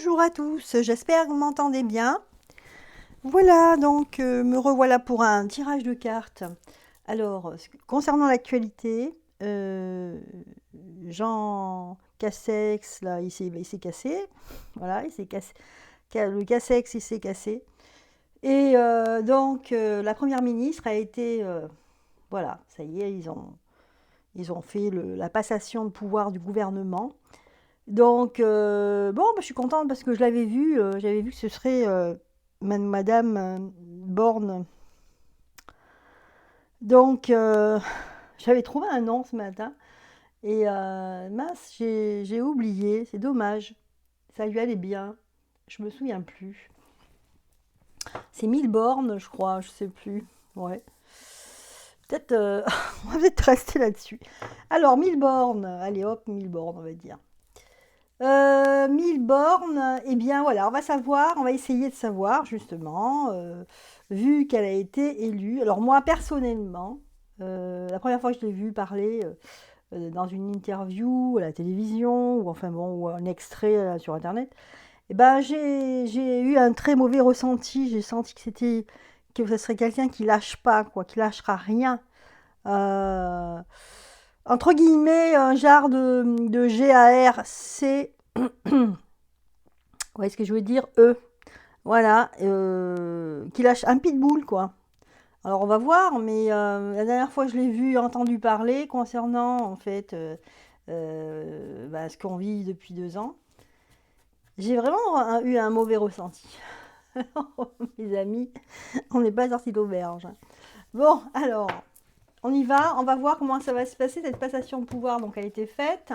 Bonjour à tous, j'espère que vous m'entendez bien. Voilà, donc me revoilà pour un tirage de cartes. Alors, concernant l'actualité, Jean Cassex, là, il s'est cassé. Voilà, il s'est cassé. Le Cassex, il s'est cassé. Et donc, la première ministre a été. Voilà, ça y est, ils ont fait la passation de pouvoir du gouvernement. Donc, bon, bah, je suis contente parce que j'avais vu que ce serait Madame Borne. Donc, j'avais trouvé un nom ce matin et mince, j'ai oublié, c'est dommage. Ça lui allait bien, je me souviens plus. C'est Milborn, je crois, je sais plus. Ouais. Peut-être, on va peut-être rester là-dessus. Alors, Milborn, allez hop, Milborn, on va dire. 1000 bornes, eh bien voilà, on va essayer de savoir justement, vu qu'elle a été élue. Alors moi personnellement, la première fois que je l'ai vue parler dans une interview à la télévision, ou enfin bon, ou un extrait sur internet, eh ben j'ai eu un très mauvais ressenti. J'ai senti que ce serait quelqu'un qui lâche pas, quoi, qui lâchera rien. Euh, Entre guillemets, un genre de GARC. Ouais, ce que je veux dire, eux. Voilà, qui lâche un pitbull, quoi. Alors on va voir, mais la dernière fois que je l'ai vu, entendu parler concernant en fait ce qu'on vit depuis 2 ans, j'ai vraiment eu un mauvais ressenti. Mes amis, on n'est pas sortis d'auberge. Bon, alors, on va voir comment ça va se passer, cette passation de pouvoir. Donc, elle a été faite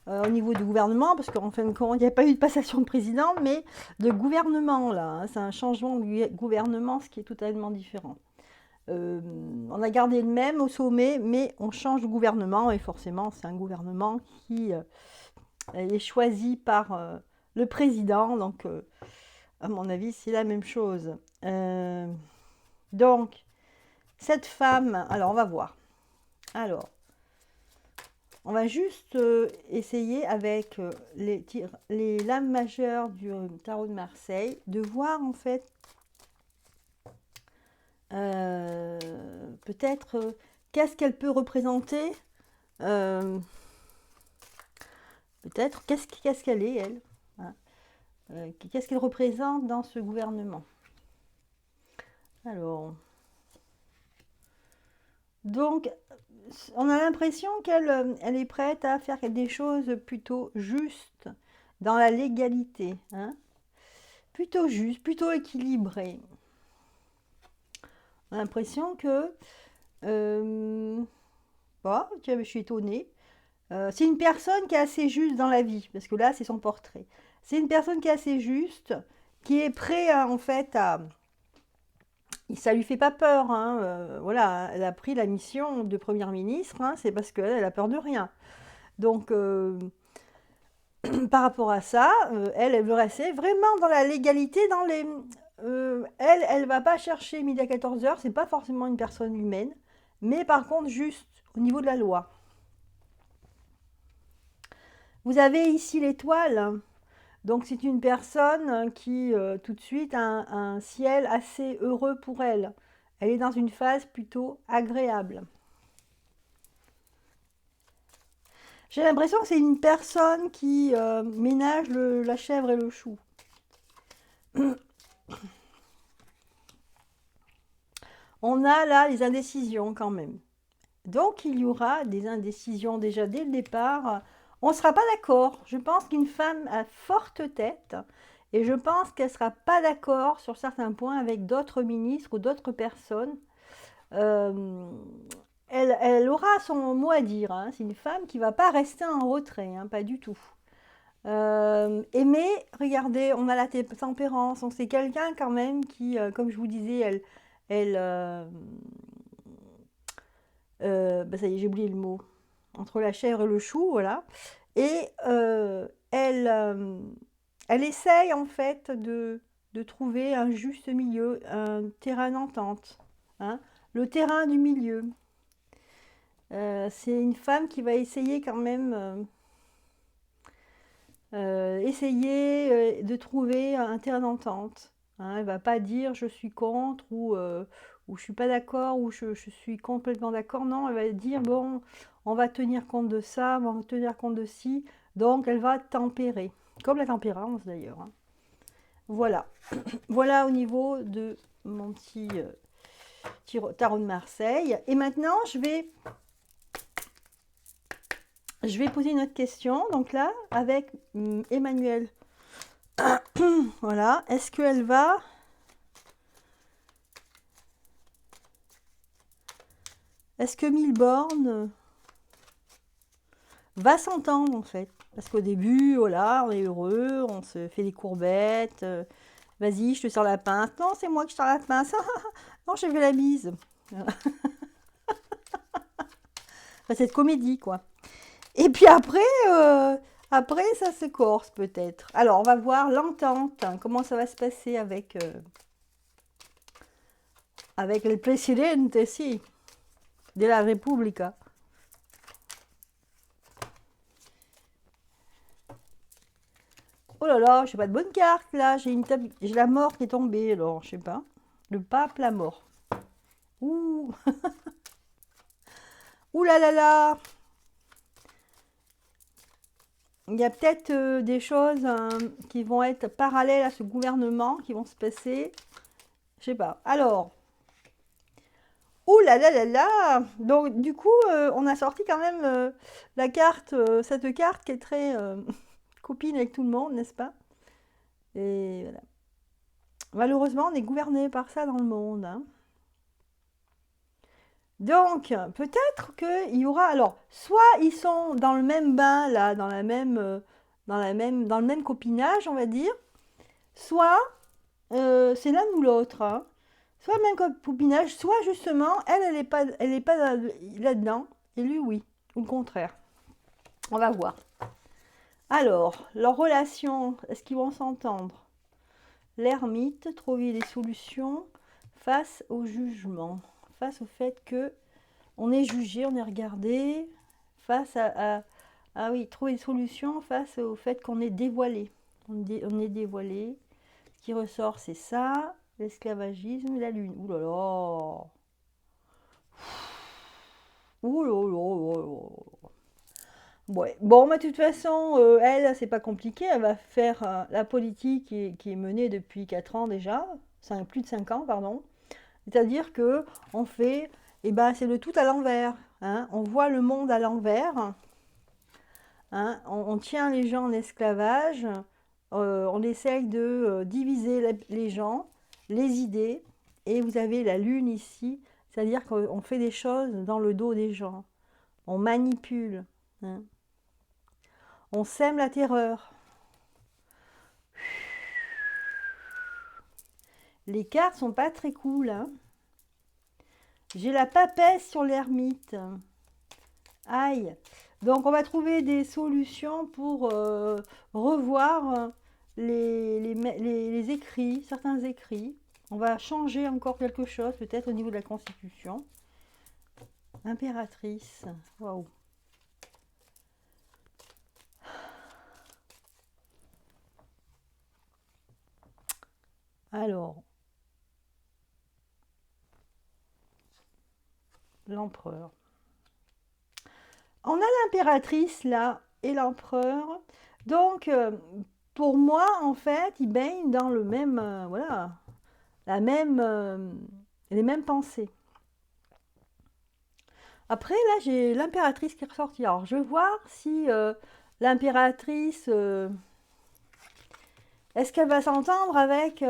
au niveau du gouvernement, parce qu'en fin de compte, il n'y a pas eu de passation de président, mais de gouvernement, là. Hein. C'est un changement de gouvernement, ce qui est totalement différent. On a gardé le même au sommet, mais on change de gouvernement, et forcément, c'est un gouvernement qui est choisi par le président, donc, à mon avis, c'est la même chose. Donc, cette femme, alors, on va voir. Alors, on va juste essayer avec les lames majeures du tarot de Marseille de voir en fait peut-être qu'est-ce qu'elle peut représenter, euh, peut-être qu'est-ce qu'elle est elle, hein, qu'est-ce qu'elle représente dans ce gouvernement. Alors, donc on a l'impression qu'elle est prête à faire des choses plutôt justes dans la légalité, hein, plutôt juste, plutôt équilibré. On a l'impression que... bah, tiens, je suis étonnée. C'est une personne qui est assez juste dans la vie, parce que là, c'est son portrait. C'est une personne qui est assez juste, qui est prêt en fait à... Ça lui fait pas peur, hein, voilà, elle a pris la mission de première ministre, hein, c'est parce qu'elle a peur de rien. Donc, par rapport à ça, elle veut rester vraiment dans la légalité, dans les... elle va pas chercher midi à 14h, c'est pas forcément une personne humaine, mais par contre juste au niveau de la loi. Vous avez ici l'étoile, donc c'est une personne qui tout de suite a un ciel assez heureux pour elle. Elle est dans une phase plutôt agréable. J'ai l'impression que c'est une personne qui ménage la chèvre et le chou. On a là les indécisions quand même. Donc il y aura des indécisions déjà dès le départ. On ne sera pas d'accord. Je pense qu'une femme a forte tête et je pense qu'elle ne sera pas d'accord sur certains points avec d'autres ministres ou d'autres personnes. Euh, elle aura son mot à dire. Hein. C'est une femme qui ne va pas rester en retrait, hein, pas du tout. Mais regardez, on a la tempérance. On sait quelqu'un quand même qui, comme je vous disais, bah ça y est, j'ai oublié le mot. Entre la chèvre et le chou, voilà. Et elle essaye en fait de trouver un juste milieu, un terrain d'entente, hein, le terrain du milieu. C'est une femme qui va essayer quand même essayer de trouver un terrain d'entente. Hein, elle va pas dire je suis contre ou je suis pas d'accord ou je suis complètement d'accord. Non, elle va dire bon, on va tenir compte de ça, on va tenir compte de ci. Donc elle va tempérer, comme la tempérance d'ailleurs. Hein. Voilà, voilà au niveau de mon petit tarot de Marseille. Et maintenant, je vais poser une autre question. Donc là, avec Emmanuel. Voilà, est-ce qu'elle va... Est-ce que Milborn va s'entendre en fait? Parce qu'au début, voilà, on est heureux, on se fait des courbettes. Vas-y, je te sers la pince. Non, c'est moi qui te sers la pince. Non, j'ai fait la bise. Enfin, cette comédie, quoi. Et puis après ça se corse peut-être. Alors, on va voir l'entente. Hein, comment ça va se passer avec le président, si, de la République. Oh là là, j'ai pas de bonne carte là. J'ai la mort qui est tombée. Alors, je sais pas. Le pape, la mort. Ouh, ouh là là là. Il y a peut-être des choses qui vont être parallèles à ce gouvernement qui vont se passer. Je sais pas. Alors, ouh là là là là. Donc du coup, on a sorti quand même la carte, cette carte qui est très copine avec tout le monde, n'est-ce pas? Et voilà. Malheureusement, on est gouverné par ça dans le monde. Hein. Donc, peut-être qu'il y aura. Alors, soit ils sont dans le même bain, là, dans le même copinage, on va dire, soit c'est l'un ou l'autre. Hein. Soit le même copinage, soit justement, elle est pas là-dedans, et lui, oui, ou le contraire. On va voir. Alors, leur relation, est-ce qu'ils vont s'entendre? L'ermite, trouver des solutions face au jugement, face au fait que on est jugé, on est regardé, face ah oui, trouver des solutions face au fait qu'on est dévoilé. On est dévoilé. Ce qui ressort, c'est ça, l'esclavagisme et la lune. Ouh là là. Ouh là là là. Ouais. Bon, mais de toute façon, elle, c'est pas compliqué. Elle va faire la politique qui est menée depuis 4 ans déjà. Plus de 5 ans, pardon. C'est-à-dire que on fait, eh ben, c'est le tout à l'envers. Hein. On voit le monde à l'envers. Hein. On tient les gens en esclavage. On essaye de diviser les gens, les idées. Et vous avez la lune ici. C'est-à-dire qu'on fait des choses dans le dos des gens. On manipule. Hein. On sème la terreur. Les cartes sont pas très cool. Hein. J'ai la papesse sur l'ermite. Aïe. Donc on va trouver des solutions pour revoir les écrits, certains écrits. On va changer encore quelque chose, peut-être au niveau de la Constitution. Impératrice. Waouh. Alors, l'empereur. On a l'impératrice là et l'empereur. Donc, pour moi, en fait, ils baignent dans le même, voilà, la même, les mêmes pensées. Après, là, j'ai l'impératrice qui est ressortie. Alors, je vais voir si l'impératrice, est-ce qu'elle va s'entendre avec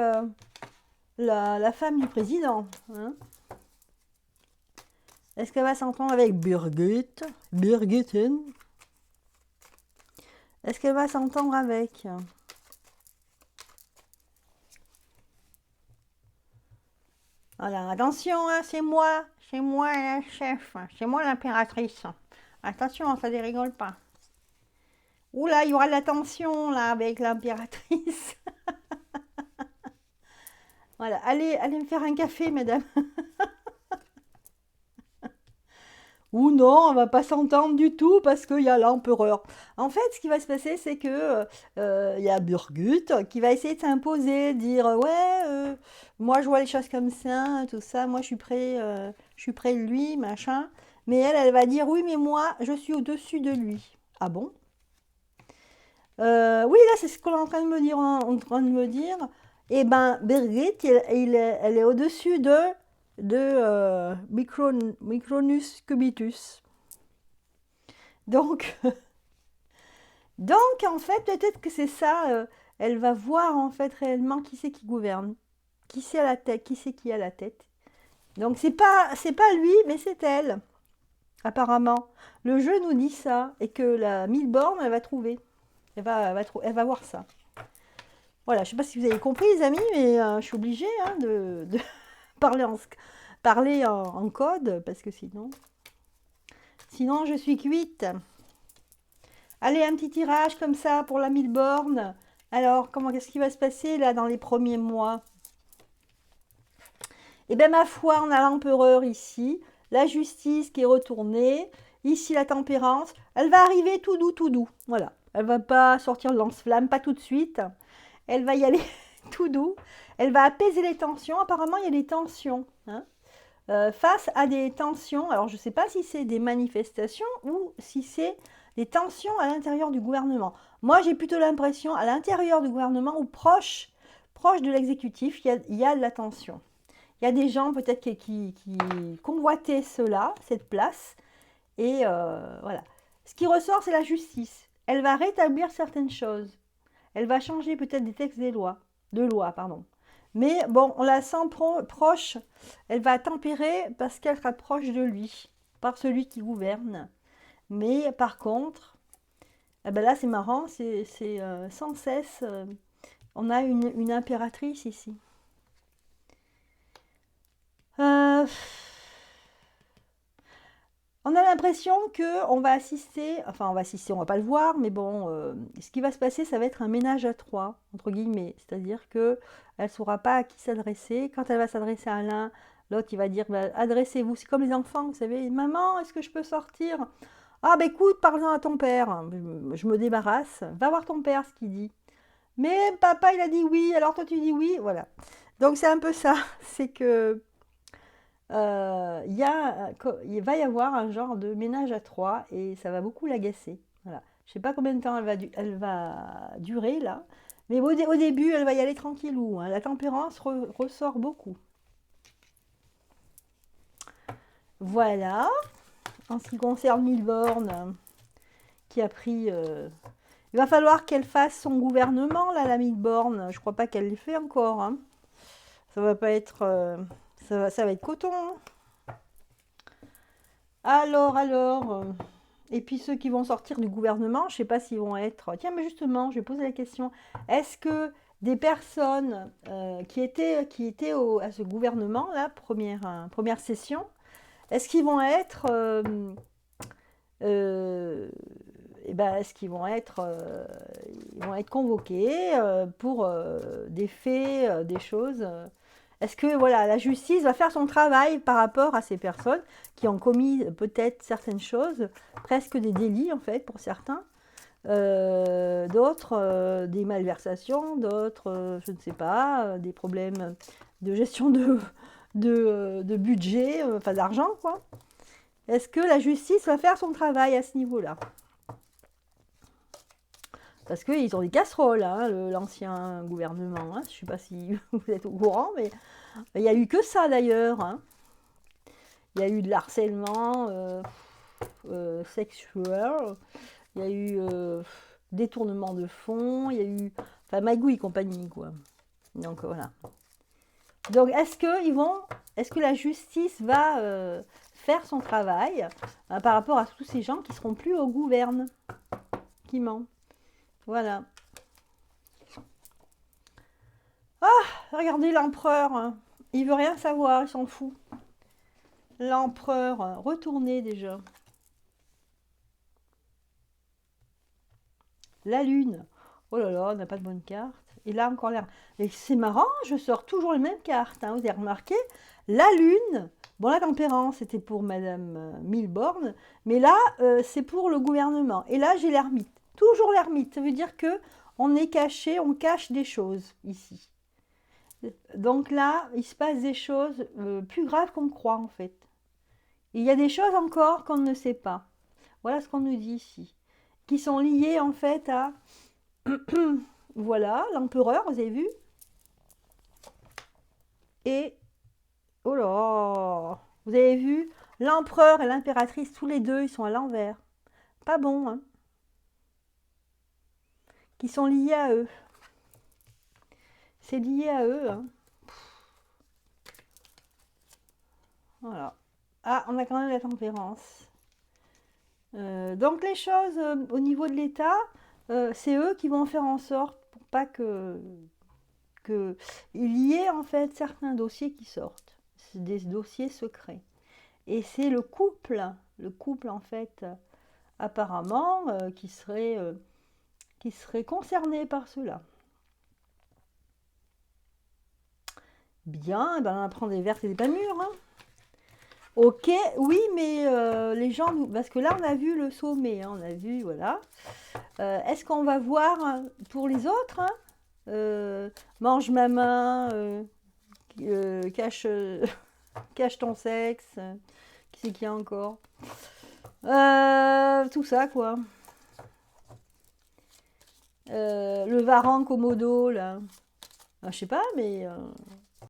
la femme du président, hein? Est-ce qu'elle va s'entendre avec Birgitten? Est-ce qu'elle va s'entendre avec Voilà, attention, hein, c'est moi la chef, c'est moi l'impératrice. Attention, ça ne rigole pas. Oula, il y aura de la tension là avec l'impératrice. Voilà, allez me faire un café, madame. ou non, on va pas s'entendre du tout parce qu'il y a l'empereur. En fait, ce qui va se passer, c'est que il y a Burgut qui va essayer de s'imposer, dire ouais, moi je vois les choses comme ça, tout ça, moi je suis près de lui, machin. Mais elle va dire oui, mais moi je suis au-dessus de lui. Ah bon? Oui, là, c'est ce qu'on est en train de me dire, hein, en train de me dire. Eh ben, Birgit, elle est au-dessus de Micronus cubitus. Donc, donc, en fait, peut-être que c'est ça. Elle va voir en fait réellement qui c'est qui gouverne, qui c'est à la tête, qui c'est qui est à la tête. Donc, c'est pas lui, mais c'est elle, apparemment. Le jeu nous dit ça et que la Milborn, elle va trouver, elle va voir ça. Voilà, je ne sais pas si vous avez compris, les amis, mais je suis obligée hein, de parler, en code, parce que sinon je suis cuite. Allez, un petit tirage comme ça pour la 1000 bornes. Alors, qu'est-ce qui va se passer là dans les premiers mois? Eh bien, ma foi, on a l'empereur ici, la justice qui est retournée, ici la tempérance. Elle va arriver tout doux, tout doux. Voilà, elle va pas sortir le lance-flamme, pas tout de suite. Elle va y aller tout doux. Elle va apaiser les tensions. Apparemment, il y a des tensions. Hein. Face à des tensions, alors je ne sais pas si c'est des manifestations ou si c'est des tensions à l'intérieur du gouvernement. Moi, j'ai plutôt l'impression à l'intérieur du gouvernement ou proche de l'exécutif, il y a de la tension. Il y a des gens peut-être qui convoitaient cette place. Et voilà. Ce qui ressort, c'est la justice. Elle va rétablir certaines choses. Elle va changer peut-être des textes de loi, pardon. Mais bon, on la sent proche, elle va tempérer parce qu'elle sera proche de lui, par celui qui gouverne. Mais par contre, eh ben là c'est marrant, c'est sans cesse, on a une impératrice ici. Euh, On a l'impression que on va assister, enfin on va pas le voir, mais bon, ce qui va se passer, ça va être un ménage à trois, entre guillemets. C'est-à-dire que elle saura pas à qui s'adresser. Quand elle va s'adresser à l'un, l'autre il va dire bah, adressez-vous. C'est comme les enfants, vous savez, maman, est-ce que je peux sortir? Ah bah écoute, parle-en à ton père. Je me débarrasse. Va voir ton père ce qu'il dit. Mais papa il a dit oui, alors toi tu dis oui, voilà. Donc c'est un peu ça, c'est que il va y avoir un genre de ménage à trois et ça va beaucoup l'agacer. Voilà. Je ne sais pas combien de temps elle va durer là, mais au début, elle va y aller tranquillou. Hein. La tempérance ressort beaucoup. Voilà. En ce qui concerne Milborn, qui a pris. Il va falloir qu'elle fasse son gouvernement, là, la Milborn. Je crois pas qu'elle l'ait fait encore. Hein. Ça va pas être. Ça va être coton. Hein. Alors, et puis ceux qui vont sortir du gouvernement, je ne sais pas s'ils vont être... Tiens, mais justement, je vais poser la question. Est-ce que des personnes qui étaient à ce gouvernement-là, première session, est-ce qu'ils vont être... est-ce qu'ils ils vont être convoqués pour des faits, des choses est-ce que voilà, la justice va faire son travail par rapport à ces personnes qui ont commis peut-être certaines choses, presque des délits en fait pour certains, d'autres des malversations, d'autres je ne sais pas, des problèmes de gestion de budget, enfin d'argent quoi. Est-ce que la justice va faire son travail à ce niveau-là? Parce qu'ils ont des casseroles, hein, l'ancien gouvernement. Hein. Je ne sais pas si vous êtes au courant, mais il n'y a eu que ça d'ailleurs. Hein. Il y a eu de l'harcèlement sexuel, il y a eu détournement de fonds, il y a eu... Enfin, magouille et compagnie, quoi. Donc, voilà. Donc, est-ce que la justice va faire son travail par rapport à tous ces gens qui ne seront plus au gouvernement? Qui ment. Voilà. Ah, regardez l'empereur. Hein. Il veut rien savoir, il s'en fout. L'empereur, retourné déjà. La lune. Oh là là, on n'a pas de bonne carte. Et là, encore l'air. Et c'est marrant, je sors toujours les mêmes cartes. Hein, vous avez remarqué, la lune, bon, la tempérance, c'était pour Madame Milborn, mais là, c'est pour le gouvernement. Et là, j'ai l'ermite. Toujours l'ermite. Ça veut dire que on est caché, on cache des choses ici. Donc là, il se passe des choses plus graves qu'on croit, en fait. Il y a des choses encore qu'on ne sait pas. Voilà ce qu'on nous dit ici. Qui sont liées, en fait, à... Voilà, l'empereur, vous avez vu? Et, oh là, vous avez vu? L'empereur et l'impératrice, tous les deux, ils sont à l'envers. Pas bon, hein? Qui sont liés à eux. C'est lié à eux, hein? Voilà. Ah, on a quand même la tempérance. Donc les choses au niveau de l'État, c'est eux qui vont faire en sorte pour pas que il y ait en fait certains dossiers qui sortent. C'est des dossiers secrets. Et c'est le couple en fait, apparemment, qui serait concerné par cela. Bien, eh ben on apprend des vertes et des pas mûres, hein. Ok, oui, mais les gens, parce que là on a vu le sommet, hein, on a vu, voilà. Est-ce qu'on va voir pour les autres, hein, mange ma main, cache, cache ton sexe, qui c'est qu'il y a encore? Tout ça, quoi. Le varan Komodo, là. Je sais pas, mais